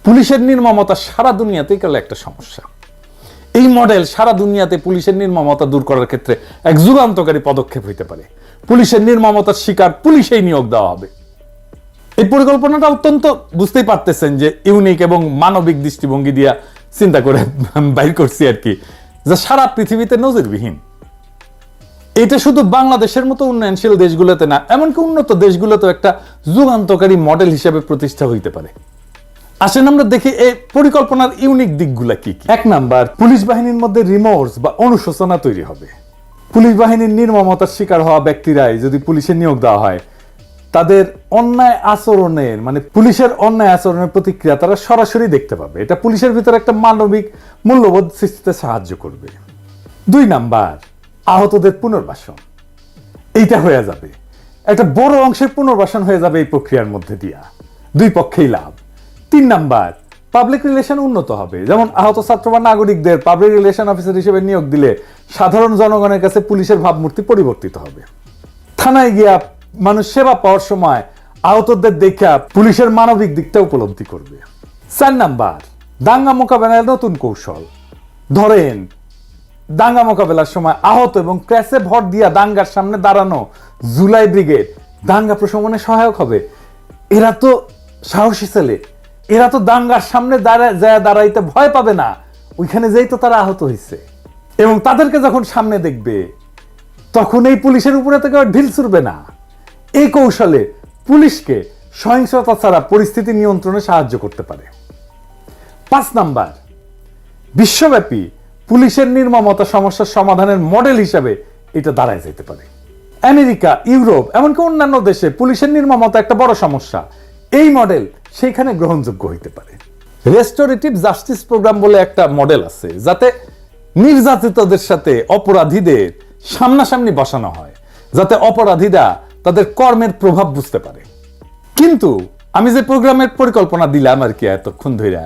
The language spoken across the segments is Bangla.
পুলিশের নির্মমতা সারা দুনিয়াতেই গেল একটা সমস্যা। এই মডেল সারা দুনিয়াতে পুলিশের নির্মমতা দূর করার ক্ষেত্রে এক যুগান্তকারী পদক্ষেপ হইতে পারে। পুলিশের নির্মমতার শিকার পুলিশেই নিয়োগ দেওয়া হবে। এই পরিকল্পনাটা অত্যন্ত বুঝতেই পারতেছেন যে ইউনিক এবং মানবিক দৃষ্টিভঙ্গি দিয়া চিন্তা করে বাইর করছি আর কি, যা সারা পৃথিবীতে নজিরবিহীন। এটা শুধু বাংলাদেশের মতো উন্নয়নশীল দেশগুলোতে না, এমনকি উন্নত দেশগুলোতেও একটা যুগান্তকারী মডেল হিসেবে প্রতিষ্ঠা হইতে পারে। আসেন আমরা দেখি এই পরিকল্পনার ইউনিক দিকগুলা কি কি। 1 নাম্বার, পুলিশ বাহিনীর মধ্যে রিমোর্স বা অনুশোচনা তৈরি হবে। পুলিশ বাহিনীর নির্মমতার শিকার হওয়া ব্যক্তিরাই যদি পুলিশে নিয়োগ দেওয়া হয়, তাদের অন্যায় আচরণের মানে পুলিশের অন্যায় আচরণের প্রতিক্রিয়া তারা সরাসরি দেখতে পাবে। এটা পুলিশের ভিতরে একটা মানবিক মূল্যবোধ সৃষ্টিতে সাহায্য করবে। 2 নাম্বার, আহতদের পুনর্বাসন। এইটা হয়ে যাবে, একটা বড় অংশের পুনর্বাসন হয়ে যাবে এই প্রক্রিয়ার মধ্যে দিয়া, দুই পক্ষেই লাভ। 3 নাম্বার, পাবলিক রিলেশন উন্নত হবে। যেমন আহত ছাত্র বা নাগরিকদের পাবলিক রিলেশন অফিসার হিসেবে নিয়োগ দিলে সাধারণ জনগণের কাছে পুলিশের ভাবমূর্তি পরিবর্তিত হবে। থানায় গিয়া মানুষ সেবা পাওয়ার সময় আহতদের দেখা পুলিশের মানবিক দিকটা উপলব্ধি করবে। 4 নাম্বার, দাঙ্গা মোকাবেলার নতুন কৌশল। ধরেন দাঙ্গা মোকাবেলার সময় আহত এবং ক্র্যাশে ভর দিয়া দাঙ্গার সামনে দাঁড়ানো জুলাই ব্রিগেড দাঙ্গা প্রশমনে সহায়ক হবে। এরা তো সাহসী ছেলে, এরা তো দাঙ্গার সামনে দাঁড়াইতে ভয় পাবে না, ওইখানে যেই তো তারা আহত হয়েছে। এবং তাদেরকে যখন সামনে দেখবে তখন এই পুলিশের উপরে থেকে ঢিল ছুড়বে না। এই কৌশলে পুলিশকে সহিংসতা ছাড়া পরিস্থিতি নিয়ন্ত্রণে সাহায্য করতে পারে। 5 নাম্বার, বিশ্বব্যাপী পুলিশের নির্মমতা সমস্যার সমাধানের মডেল হিসেবে এটা দাঁড়ায় যেতে পারে। আমেরিকা, ইউরোপ এমনকি অন্যান্য দেশে পুলিশের নির্মমতা একটা বড় সমস্যা। এই মডেল সেইখানে গ্রহণযোগ্য হইতে পারে। রেস্টোরেটিভ জাস্টিস প্রোগ্রাম বলে একটা মডেল আছে, যাতে নির্যাতিতদের সাথে অপরাধীদের সামনাসামনি বসানো হয়, যাতে অপরাধীরা তাদের কর্মের প্রভাব বুঝতে পারে। কিন্তু আমি যে প্রোগ্রামের পরিকল্পনা দিলাম আর কি এতক্ষণ ধরে,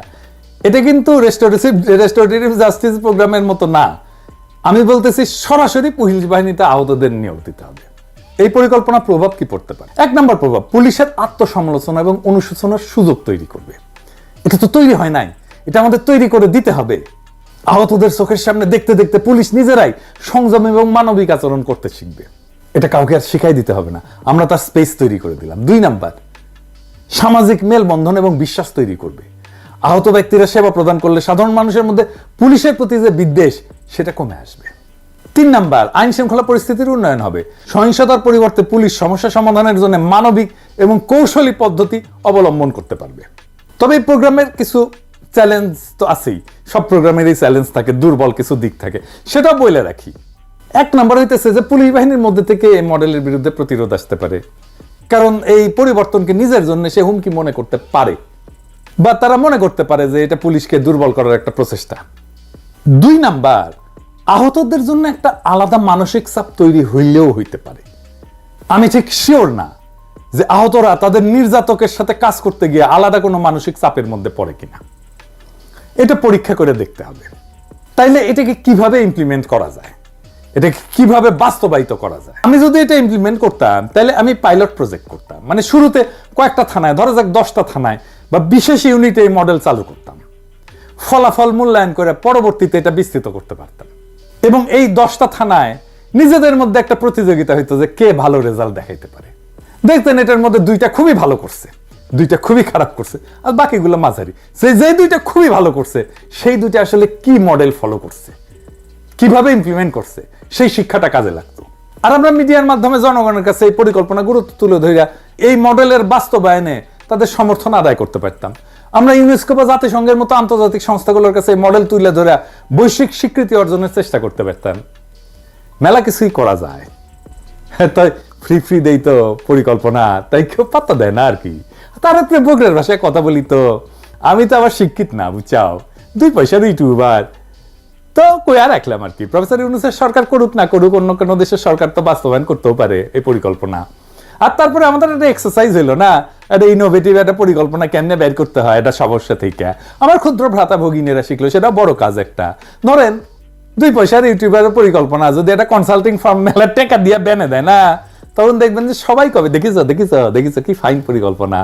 এটা কিন্তু রেস্টোরেটিভ জাস্টিস প্রোগ্রামের মতো না। আমি বলতেছি সরাসরি পুলিশ বাহিনীতে আহতদের নিয়োগ দিতে হবে। এই পরিকল্পনার প্রভাব কি পড়তে পারে? 1 নম্বর প্রভাব, পুলিশের আত্মসমালোচনা এবং অনুশোচনার সুযোগ তৈরি করবে। এটা তো তৈরি হয় নাই, এটা আমাদের তৈরি করে দিতে হবে। আহতদের চোখের সামনে দেখতে দেখতে পুলিশ নিজেরাই সংযম এবং মানবিক আচরণ করতে শিখবে। এটা কাউকে আর শিখাই দিতে হবে না, আমরা তার স্পেস তৈরি করে দিলাম। 2 নাম্বার, সামাজিক মেলবন্ধন এবং বিশ্বাস তৈরি করবে। আহত ব্যক্তিরা সেবা প্রদান করলে সাধারণ মানুষের মধ্যে পুলিশের প্রতি যে বিদ্বেষ সেটা কমে আসবে। 3 নাম্বার, আইন শৃঙ্খলা পরিস্থিতির উন্নয়ন হবে। সহিংসতার পরিবর্তে পুলিশ সমস্যা সমাধানের জন্য মানবিক এবং কৌশলী পদ্ধতি অবলম্বন করতে পারবে। তবে এই প্রোগ্রামের কিছু চ্যালেঞ্জ তো আছেই, সব প্রোগ্রামেরই চ্যালেঞ্জ থাকে, দুর্বল কিছু দিক থাকে, সেটাও বলে রাখি। 1 নম্বর হইতেছে যে পুলিশ বাহিনীর মধ্যে থেকে এই মডেলের বিরুদ্ধে প্রতিরোধ আসতে পারে, কারণ এই পরিবর্তনকে নিজের জন্য সে হুমকি মনে করতে পারে, বা তারা মনে করতে পারে যে এটা পুলিশকে দুর্বল করার একটা প্রচেষ্টা। 2 নাম্বার, আহতদের জন্য একটা আলাদা মানসিক চাপ তৈরি হইলেও হইতে পারে। আমি ঠিক শিওর না যে আহতরা তাদের নির্যাতকের সাথে কাজ করতে গিয়ে আলাদা কোনো মানসিক চাপের মধ্যে পড়ে কিনা, এটা পরীক্ষা করে দেখতে হবে। তাইলে এটাকে কিভাবে ইমপ্লিমেন্ট করা যায়, এটাকে কিভাবে বাস্তবায়িত করা যায়। আমি যদি এটা ইমপ্লিমেন্ট করতাম তাহলে আমি পাইলট প্রজেক্ট করতাম, মানে শুরুতে কয়েকটা থানায়, ধরা যাক 10টা থানায় বা বিশেষ ইউনিটে এই মডেল চালু করতাম। ফলাফল মূল্যায়ন করে পরবর্তীতে এটা বিস্তৃত করতে পারতাম। এবং এই 10টা থানায় নিজেদের মধ্যে একটা প্রতিযোগিতা হইতো যে কে ভালো রেজাল্ট দেখাইতে পারে। দেখতেন এটার মধ্যে 2টা খুবই ভালো করছে, 2টা খুবই খারাপ করছে, আর বাকিগুলো মাঝারি। যে 2টা খুবই ভালো করছে সেই 2টা আসলে কি মডেল ফলো করছে, কিভাবে ইমপ্লিমেন্ট করছে, সেই শিক্ষাটা কাজে লাগতো। আর আমরা মিডিয়ার মাধ্যমে জনগণের কাছে এই পরিকল্পনা গুরুত্ব তুলে ধরিয়া এই মডেলের বাস্তবায়নে তাদের সমর্থন আদায় করতে পারতাম। আমরা ইউনেস্কো বা জাতিসংঘের মতো আন্তর্জাতিক সংস্থাগুলোর কাছে এই মডেল তুলে ধরে বৈশ্বিক স্বীকৃতি অর্জনের চেষ্টা করতে পারতাম। মেলা কিছুই করা যায়, তাই ফ্রি দেই তো পরিকল্পনা, তাই কেউ পাত্তা দেয় না আর কি। তার উপরে বগরের ভাষায় কথা বলি তো, আমি তো আবার শিক্ষিত না, বুঝাও, 2 পয়সার ইউটিউবার তো কই আর রাখলাম আর কি। প্রফেসর ইউনূসের সরকার করুক না করুক, অন্য কোনো দেশের সরকার তো বাস্তবায়ন করতেও পারে এই পরিকল্পনা। আর তারপরে আমাদের একটা এক্সারসাইজ হলো না, একটা ইনোভেটিভ একটা পরিকল্পনা কেমনে বের করতে হয় এটা সমস্যা থেকে। আমার ক্ষুদ্র ভ্রাতা ভগিনীরা শিখলো, সেটা বড় কাজ একটা। ধরেন 2 পয়সার ইউটিউবের পরিকল্পনা যদি একটা কনসাল্টিং ফার্ম মেলার টাকা দিয়ে বেনে দেয় না, তখন দেখবেন যে সবাই কবে দেখিস কি ফাইন পরিকল্পনা।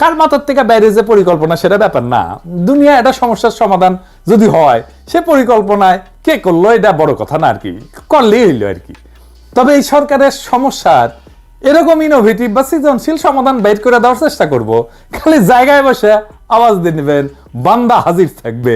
কার মাথার থেকে বাইরে যে পরিকল্পনা সেটা ব্যাপার না, দুনিয়া এটা সমস্যার সমাধান যদি হয় সে পরিকল্পনায় কে করলো এটা বড় কথা না, আর কি করলেই হইলো আর কি। তবে এই সরকারের সমস্যার এরকম ইনোভেটিভ বা সৃজনশীল সমাধান বের করে দেওয়ার চেষ্টা করব, খালি জায়গায় বসে আওয়াজ দিয়ে নেবেন, বান্দা হাজির থাকবে।